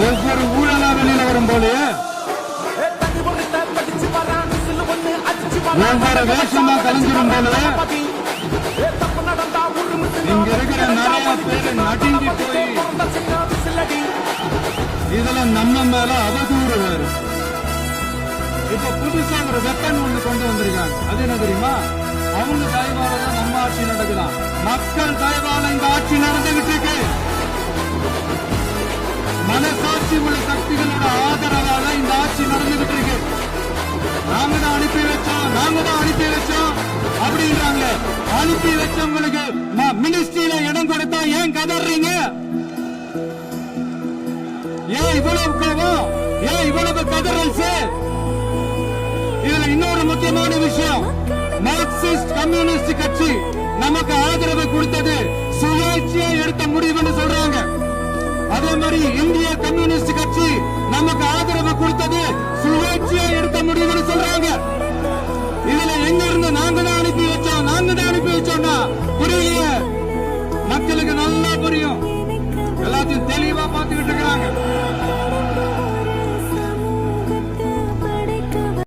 ஒவ்வொரு ஊழலா வெளியில வரும் போது ஒவ்வொரு வேஷமா கலந்துரும் போது இங்க இருக்கிற நிறைய பேரு நடுங்கி போய் இதுல நம்ம மேல அவதூறு வேறு. இப்ப புதுசா ஒரு வெப்பன் ஒண்ணு கொண்டு வந்திருக்காங்க. அது என்ன தெரியுமா? அவங்க தயவால தான் நம்ம ஆட்சி நடக்குதான். மக்கள் தயவால இந்த ஆட்சி நடந்துகிட்டு இருக்கு. மனசாட்சி உள்ள சக்திகளோட ஆதரவால இந்த ஆட்சி நடந்துகிட்டு இருக்கு. நாங்க தான் அனுப்பி வச்சோம் அப்படின்றாங்க. அனுப்பி வச்சவங்களுக்கு மினிஸ்ட்ரியில இடம் கொடுத்தா ஏன் கதறீங்க? ஏன் இவ்வளவு கோபம்? ஏன் இவ்வளவு கதறல்? இதுல இன்னொரு முக்கியமான விஷயம், மார்க்சிஸ்ட் கம்யூனிஸ்ட் கட்சி நமக்கு ஆதரவு கொடுத்தது சுயேட்சையா எடுத்த முடிவுன்னு சொல்றாங்க. அதே மாதிரி இந்திய கம்யூனிஸ்ட் கட்சி நமக்கு ஆதரவு கொடுத்தது